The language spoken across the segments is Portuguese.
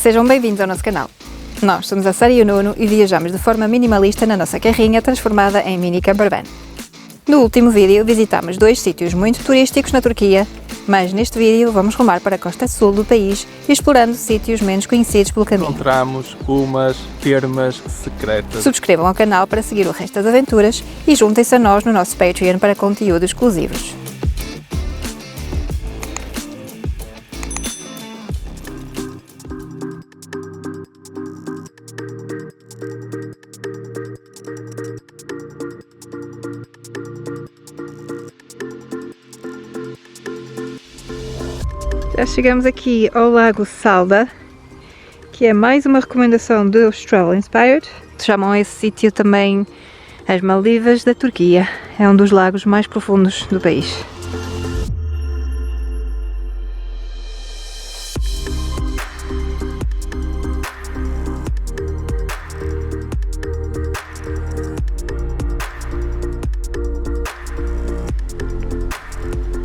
Sejam bem-vindos ao nosso canal. Nós somos a Sara e o Nuno e viajamos de forma minimalista na nossa carrinha transformada em mini campervan. No último vídeo visitámos 2 sítios muito turísticos na Turquia, mas neste vídeo vamos rumar para a costa sul do país, explorando sítios menos conhecidos pelo caminho. Encontramos umas termas secretas. Subscrevam ao canal para seguir o resto das aventuras e juntem-se a nós no nosso Patreon para conteúdos exclusivos. Já chegamos aqui ao Lago Salda, que é mais uma recomendação do Australian Inspired. Chamam esse sítio também as Maldivas da Turquia. É um dos lagos mais profundos do país.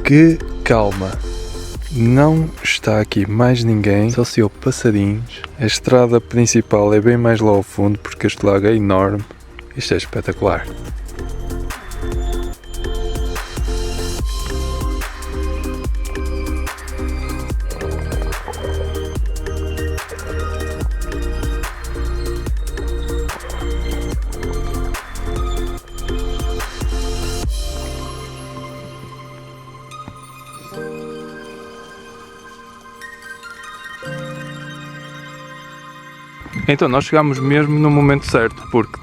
Que calma! Não está aqui mais ninguém, só se houve passarinhos. A estrada principal é bem mais lá ao fundo porque este lago é enorme. Isto é espetacular. Então nós chegámos mesmo no momento certo, porque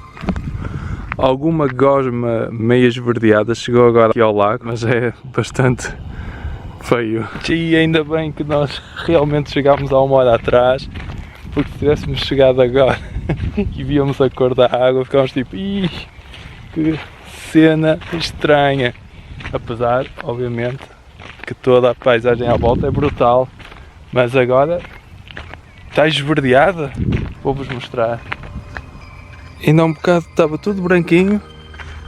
alguma gosma meio esverdeada chegou agora aqui ao lago, mas é bastante feio. E ainda bem que nós realmente chegámos há 1 hora atrás, porque se tivéssemos chegado agora e víamos a cor da água, ficámos tipo, ih, que cena estranha. Apesar, obviamente, que toda a paisagem à volta é brutal, mas agora está esverdeada. Vou-vos mostrar. Ainda há um bocado estava tudo branquinho,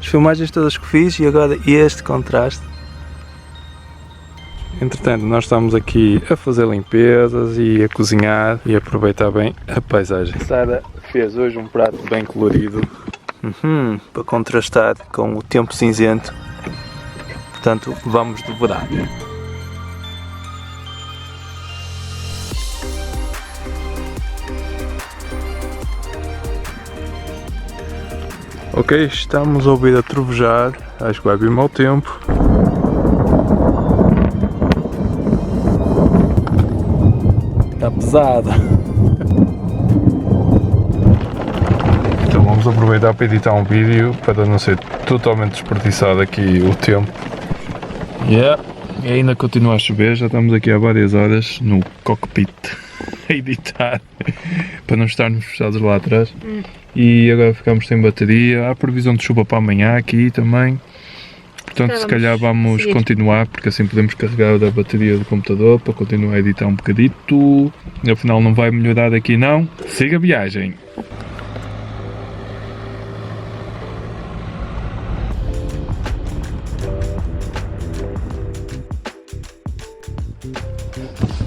as filmagens todas que fiz, e agora este contraste. Entretanto, nós estamos aqui a fazer limpezas e a cozinhar e a aproveitar bem a paisagem. Sara fez hoje um prato bem colorido, para contrastar com o tempo cinzento. Portanto, vamos devorar. Ok, estamos a ouvir a trovejar, acho que vai vir mau tempo. Está pesado. Então vamos aproveitar para editar um vídeo para não ser totalmente desperdiçado aqui o tempo. E ainda continua a chover, já estamos aqui há várias horas no cockpit a editar, para não estarmos fechados lá atrás. E agora ficamos sem bateria, há previsão de chuva para amanhã aqui também, portanto se calhar vamos continuar, porque assim podemos carregar a bateria do computador para continuar a editar um bocadito. Afinal não vai melhorar aqui não, siga a viagem!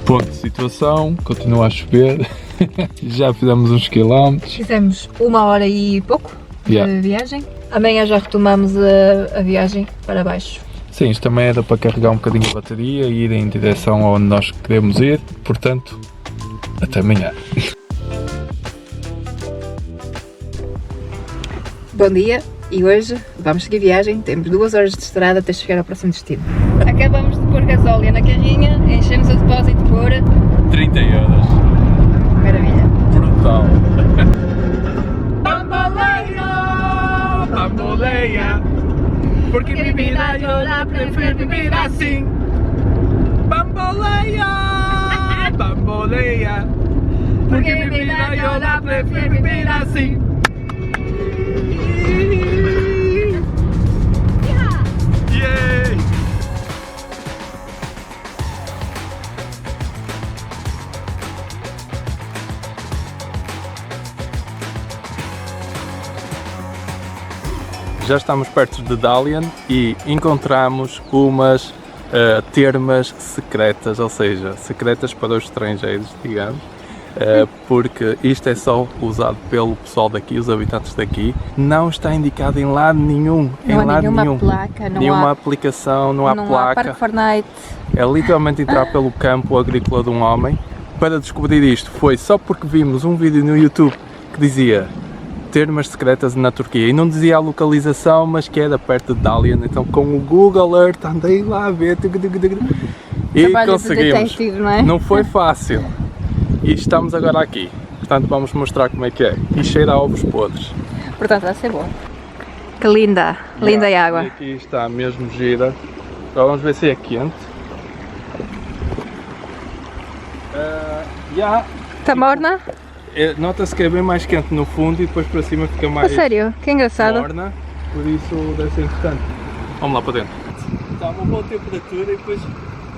Ponto de situação, continua a chover, já fizemos uns quilómetros. Fizemos 1 hora e pouco de viagem. Amanhã já retomamos a viagem para baixo. Sim, isto também era para carregar um bocadinho a bateria e ir em direção aonde nós queremos ir, portanto, até amanhã. Bom dia, e hoje vamos seguir viagem, temos 2 horas de estrada até chegar ao próximo destino. Acabamos de pôr gasóleo na carrinha, enchemos o depósito por 30 euros. Maravilha. Brutal. Bamboleia, bamboleia, porque mi vida yo la prefiero vivir assim. Bamboleia, bamboleia, porque mi vida yo la prefiero vivir assim. Yay! Já estamos perto de Dalian e encontramos umas termas secretas, ou seja, secretas para os estrangeiros, digamos. porque isto é só usado pelo pessoal daqui, os habitantes daqui. Não está indicado em lado nenhum. Não há nenhuma placa, nenhuma aplicação, não há placa. Parque Fortnite. É literalmente entrar pelo campo agrícola de um homem. Para descobrir isto foi só porque vimos um vídeo no YouTube que dizia termas secretas na Turquia e não dizia a localização, mas que era perto de Dalian. Então com o Google Earth andei lá a ver e Trabalho conseguimos. De não é? Não foi fácil. E estamos agora aqui. Portanto vamos mostrar como é que é. E cheira a ovos podres. Portanto vai ser bom. Que linda, linda água. E aqui está mesmo gira. Agora vamos ver se é quente. Está morna? Nota-se que é bem mais quente no fundo e depois para cima fica mais A sério? Que engraçado. morna, por isso deve ser interessante. Vamos lá para dentro. Está uma boa temperatura e depois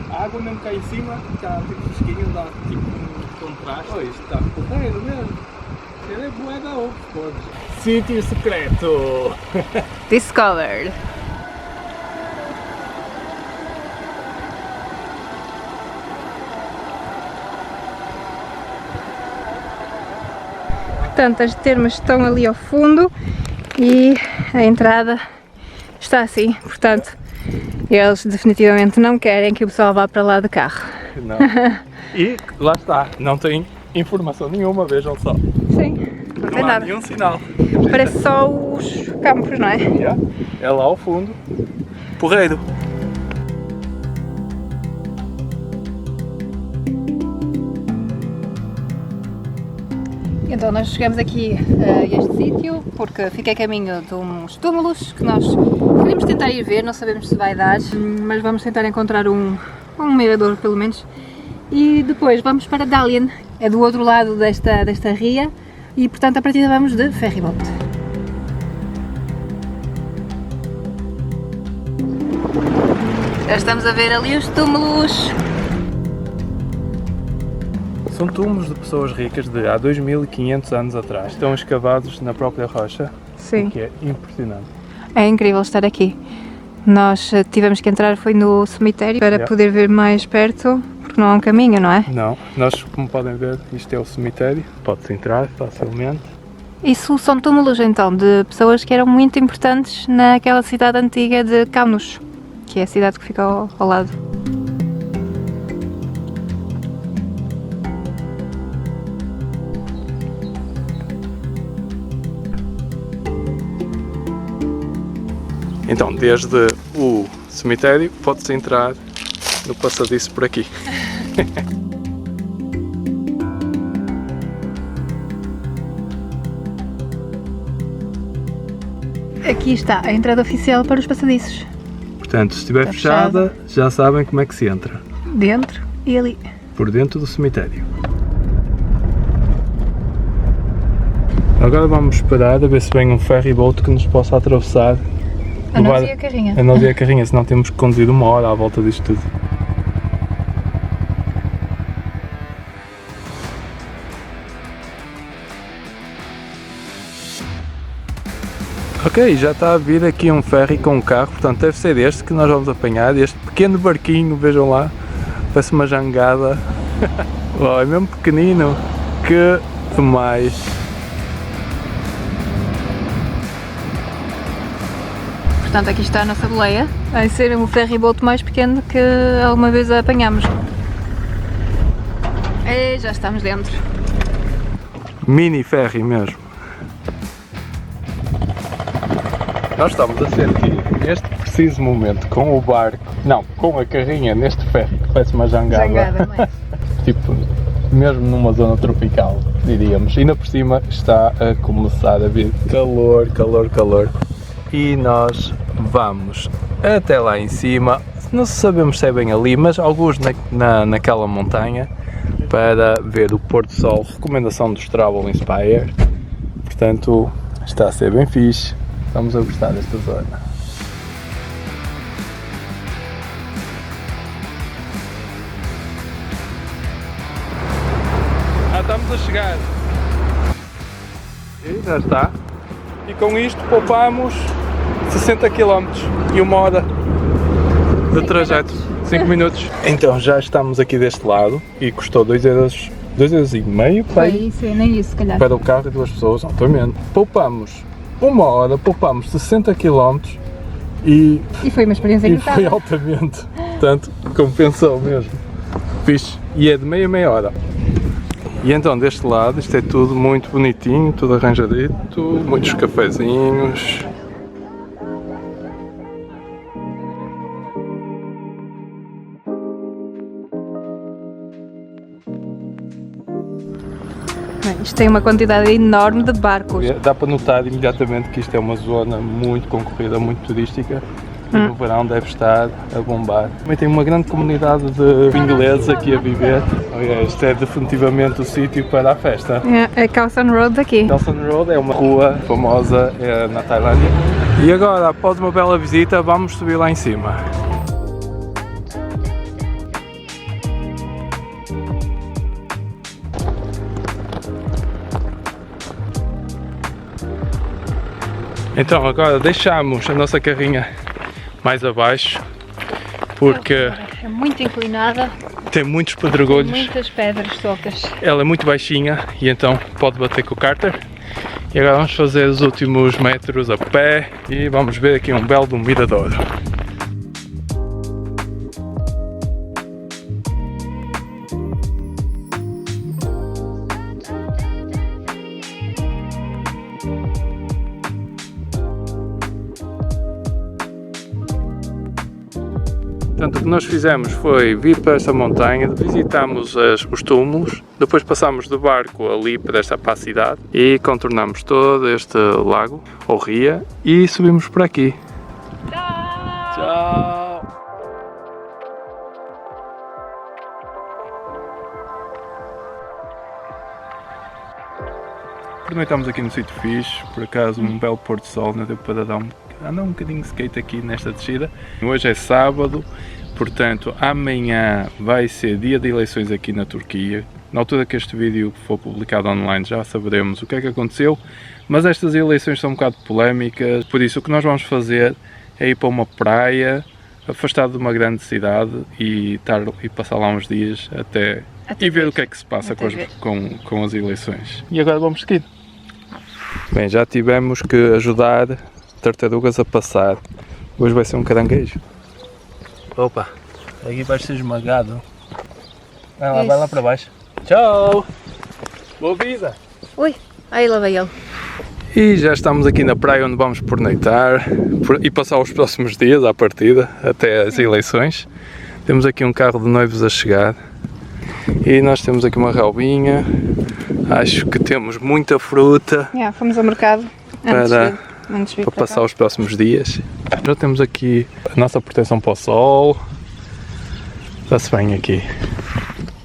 a água mesmo cá em cima está tipo fresquinha, dá tipo um contraste. Oh, isto está porreiro mesmo. Ele é bué da ovo, podes. Sítio secreto! Discovered. Portanto, as termas estão ali ao fundo e a entrada está assim. Portanto, eles definitivamente não querem que o pessoal vá para lá de carro. Não. E lá está, não tem informação nenhuma, vejam só. Sim, não tem Não há nada. nenhum sinal. Parece só os campos, não é? É lá ao fundo. Porreiro. Então nós chegamos aqui a este sítio porque fica a caminho de uns túmulos que nós queremos tentar ir ver, não sabemos se vai dar, mas vamos tentar encontrar um mirador pelo menos. E depois vamos para Dalian, é do outro lado desta ria e portanto a partida vamos de ferryboat. Já estamos a ver ali os túmulos. São túmulos de pessoas ricas de há 2500 anos atrás. Estão escavados na própria rocha, Sim. o que é impressionante. É incrível estar aqui. Nós tivemos que entrar foi no cemitério para poder ver mais perto, porque não há um caminho, não é? Não, nós como podem ver, isto é o cemitério, pode-se entrar facilmente. Isso são túmulos então de pessoas que eram muito importantes naquela cidade antiga de Kaunos, que é a cidade que fica ao lado. Então, desde o cemitério, pode-se entrar no passadiço por aqui. Aqui está a entrada oficial para os passadiços. Portanto, se estiver Está fechada, já sabem como é que se entra. Dentro e ali. Por dentro do cemitério. Agora vamos esperar a ver se vem um ferryboat que nos possa atravessar. A nós e a carrinha. A nós e a carrinha, senão temos que conduzir 1 hora à volta disto tudo. Ok, já está a vir aqui um ferry com um carro, portanto deve ser este que nós vamos apanhar, este pequeno barquinho, vejam lá, parece uma jangada. Oh, é mesmo pequenino, que demais. Portanto, aqui está a nossa boleia. Vai ser um ferryboat mais pequeno que alguma vez apanhamos. E já estamos dentro. Mini ferry mesmo. Nós estamos a sentir neste preciso momento com o barco, não, com a carrinha neste ferry, que parece uma jangada. Jangada, mas... Tipo, mesmo numa zona tropical, diríamos. E ainda por cima está a começar a vir calor, calor, calor. E nós vamos até lá em cima, não sabemos se é bem ali, mas alguns naquela montanha, para ver o pôr do sol, recomendação dos Travel Inspire. Portanto, está a ser bem fixe, estamos a gostar desta zona. Estamos a chegar. E já está. E com isto poupamos 60 km e 1 hora de trajeto, 5 minutos. Então já estamos aqui deste lado e custou 2,20 2,5 Foi isso, nem isso, se calhar. para o carro e 2 pessoas, altamente. Poupamos 1 hora, poupamos 60 km e foi uma experiência foi engraçada. altamente. Portanto, compensou mesmo. Fixe. E é de meia hora. E então deste lado isto é tudo muito bonitinho, tudo arranjadito, muitos cafezinhos. Bem, isto tem uma quantidade enorme de barcos. Dá para notar imediatamente que isto é uma zona muito concorrida, muito turística. E no verão deve estar a bombar. Também tem uma grande comunidade de ingleses aqui a viver. Este é definitivamente o sítio para a festa. É a Khao San Road daqui. Khao San Road é uma rua famosa na Tailândia. E agora, após uma bela visita, vamos subir lá em cima. Então agora deixamos a nossa carrinha mais abaixo porque É muito inclinada, tem muitos pedregulhos, muitas pedras soltas. ela é muito baixinha e então pode bater com o cárter. E agora vamos fazer os últimos metros a pé e vamos ver aqui um belo miradouro. Portanto, o que nós fizemos foi vir para esta montanha, visitámos os túmulos, depois passámos de barco ali para esta cidade e contornámos todo este lago, ou ria, e subimos por aqui. Tchau! Tchau! Estamos aqui no sítio fixe, por acaso um belo pôr do sol, não deu para andar um bocadinho de skate aqui nesta descida. Hoje é sábado, portanto amanhã vai ser dia de eleições aqui na Turquia. Na altura que este vídeo for publicado online já saberemos o que é que aconteceu, mas estas eleições são um bocado polémicas, por isso o que nós vamos fazer é ir para uma praia, afastado de uma grande cidade e passar lá uns dias até e ver o que é que se passa com as eleições. E agora vamos seguir. Bem, já tivemos que ajudar tartarugas a passar. Hoje vai ser um caranguejo. Opa, aqui vai ser esmagado. Vai lá para baixo. Tchau! Boa vida! Ui, aí lá vai ele. E já estamos aqui na praia onde vamos porneitar e passar os próximos dias à partida, até as eleições. Temos aqui um carro de noivos a chegar. E nós temos aqui uma raubinha. Acho que temos muita fruta. Fomos ao mercado antes de para passar os próximos dias. Já temos aqui a nossa proteção para o sol. Está-se bem aqui.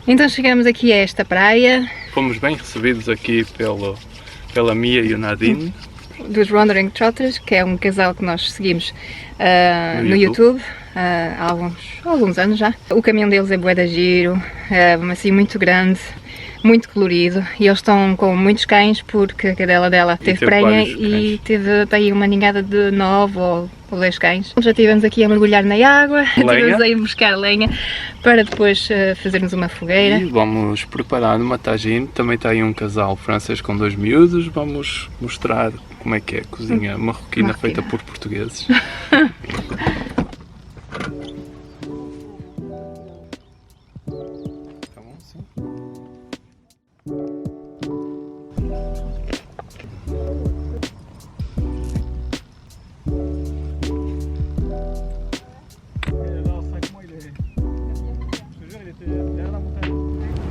Então chegamos aqui a esta praia. Fomos bem recebidos aqui pela Mia e o Nadine. Dos Wandering Trotters, que é um casal que nós seguimos no YouTube há alguns anos já. O caminhão deles é bué de giro, assim muito grande, muito colorido, e eles estão com muitos cães porque a cadela dela teve prenha e teve aí uma ninhada de 9 ou 10 cães. Já estivemos aqui a mergulhar na água, estivemos aí a buscar lenha para depois fazermos uma fogueira. E vamos preparar uma tagine, também está aí um casal francês com 2 miúdos, vamos mostrar como é que é a cozinha marroquina feita por portugueses.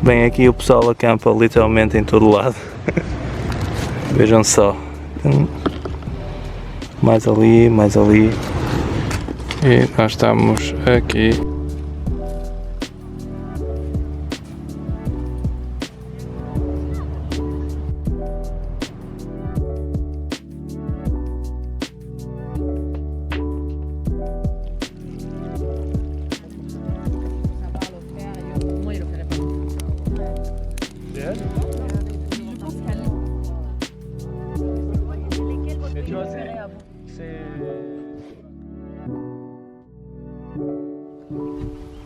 Bem, aqui o pessoal acampa literalmente em todo lado. Vejam só. Mais ali, mais ali. E nós estamos aqui.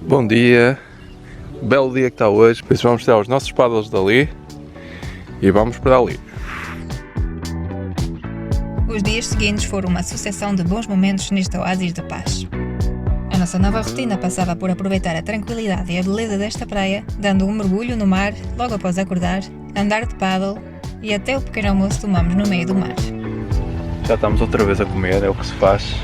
Bom dia, belo dia que está hoje. Por isso vamos tirar os nossos paddles dali e vamos para ali. Os dias seguintes foram uma sucessão de bons momentos neste oásis de paz. A nossa nova rotina passava por aproveitar a tranquilidade e a beleza desta praia, dando um mergulho no mar logo após acordar, andar de paddle e até o pequeno almoço tomamos no meio do mar. Já estamos outra vez a comer, é o que se faz.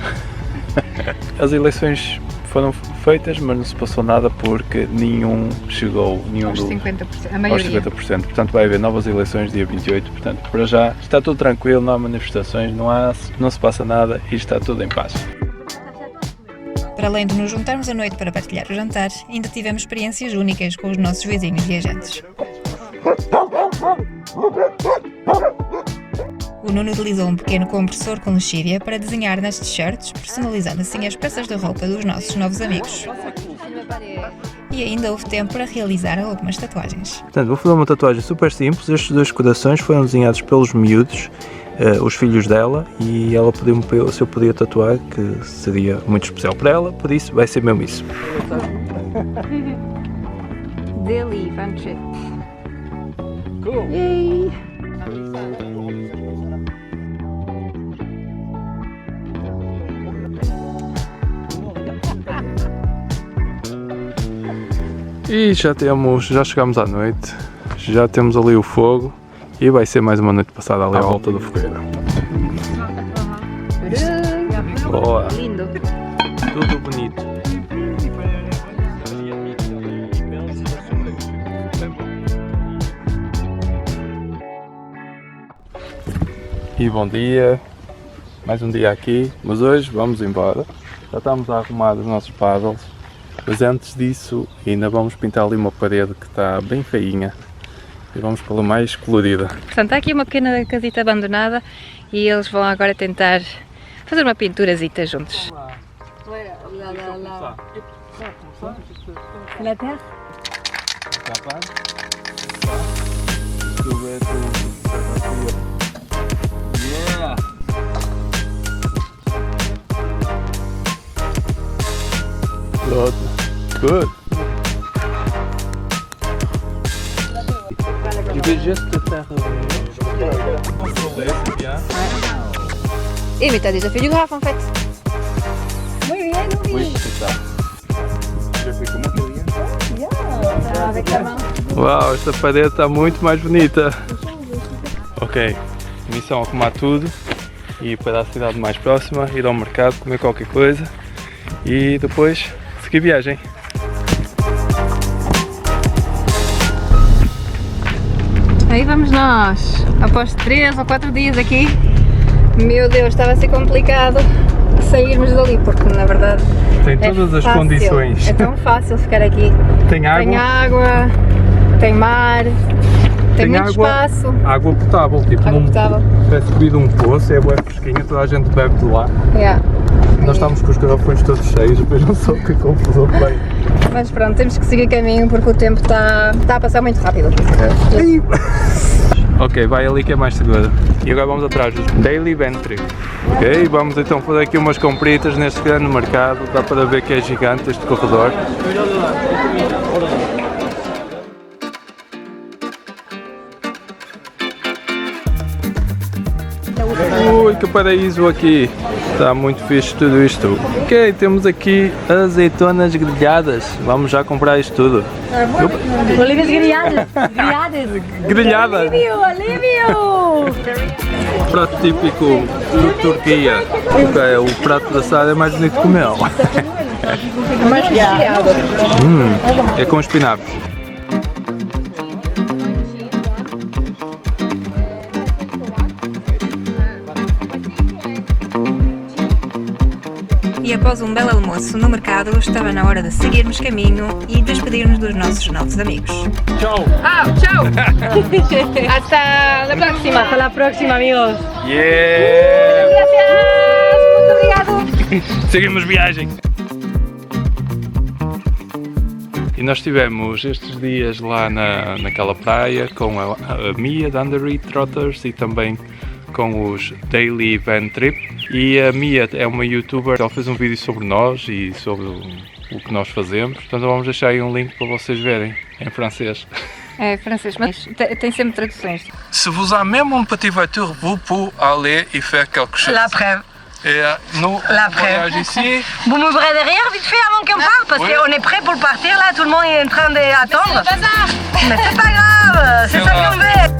As eleições foram feitas, mas não se passou nada porque nenhum chegou Aos 50%, a aos maioria. 50%. Portanto, vai haver novas eleições dia 28. Portanto, para já está tudo tranquilo, não há manifestações, não se passa nada e está tudo em paz. Para além de nos juntarmos à noite para partilhar o jantar, ainda tivemos experiências únicas com os nossos vizinhos viajantes. O Nuno utilizou um pequeno compressor com lexívia para desenhar nas t-shirts, personalizando assim as peças de roupa dos nossos novos amigos. E ainda houve tempo para realizar algumas tatuagens. Portanto, vou fazer uma tatuagem super simples. Estes dois corações foram desenhados pelos miúdos, os filhos dela, e ela pediu-me se eu podia tatuar, que seria muito especial para ela, por isso vai ser mesmo isso. Daily Fun Trip. Cool. Yay! E já chegamos à noite, já temos ali o fogo e vai ser mais uma noite passada ali à volta do fogueiro. Boa! Lindo! Tudo bonito. E bom dia, mais um dia aqui, mas hoje vamos embora. Já estamos a arrumar os nossos paddles, mas antes disso ainda vamos pintar ali uma parede que está bem feinha e vamos pô-la mais colorida. Portanto, há aqui uma pequena casita abandonada e eles vão agora tentar fazer uma pinturazita juntos. La terre? Yeah! Good. Tu veux juste te faire Eh mais t'as déjà fait du graphe en fait. Oui, c'est ça. Je fais comment que rien? Avec la main. Uau, esta parede está muito mais bonita. Ok, missão arrumar tudo e para a cidade mais próxima, ir ao mercado, comer qualquer coisa e depois seguir viagem. Aí vamos nós, após 3 ou 4 dias aqui. Meu Deus, estava a ser complicado sairmos dali, porque na verdade Tem todas as fácil, condições. É tão fácil ficar aqui. Tem água, Tem água, tem mar, tem muito espaço. água potável, tipo Água potável. parece bebido um poço, é bué fresquinha, toda a gente bebe de lá. Yeah. Nós estamos com os garrafões todos cheios, vejam só que confusão que vai. Mas pronto, temos que seguir caminho porque o tempo está a passar muito rápido. Ok, vai ali que é mais seguro. E agora vamos atrás dos Daily Van Trip. Ok, vamos então fazer aqui umas compritas neste grande mercado. Dá para ver que é gigante este corredor. Ui, que paraíso aqui! Está muito fixe tudo isto. Ok, temos aqui azeitonas grelhadas. Vamos já comprar isto tudo. Olivas grelhadas! Grelhadas! Grelhada! Alívio! Prato típico de Turquia. Ok, o prato de assado é mais bonito que o meu. É mais recheado. É com espinafres. E após um belo almoço no mercado, estava na hora de seguirmos caminho e despedirmos dos nossos novos amigos. Tchau! Tchau! Hasta la próxima! Hasta la próxima, amigos. Yeah! Gracias! Muito obrigado! Seguimos viagem! E nós tivemos estes dias lá naquela praia com a Mia da Undery Trotters e também com os Daily Van Trip. E a Mia é uma youtuber, ela fez um vídeo sobre nós e sobre o que nós fazemos. Portanto, vamos deixar aí um link para vocês verem em francês. É francês, mas tem sempre traduções. Se vous avez même une petite voiture, vous pouvez aller et faire quelque chose. La preuve. Et nous, La on voyage ici. Vous m'ouvrez derrière vite fait avant qu'on parte parce Oui. qu'on est prêt pour partir là, tout le monde est en train d'attendre. Mais c'est pas grave, c'est ça qu'on veut.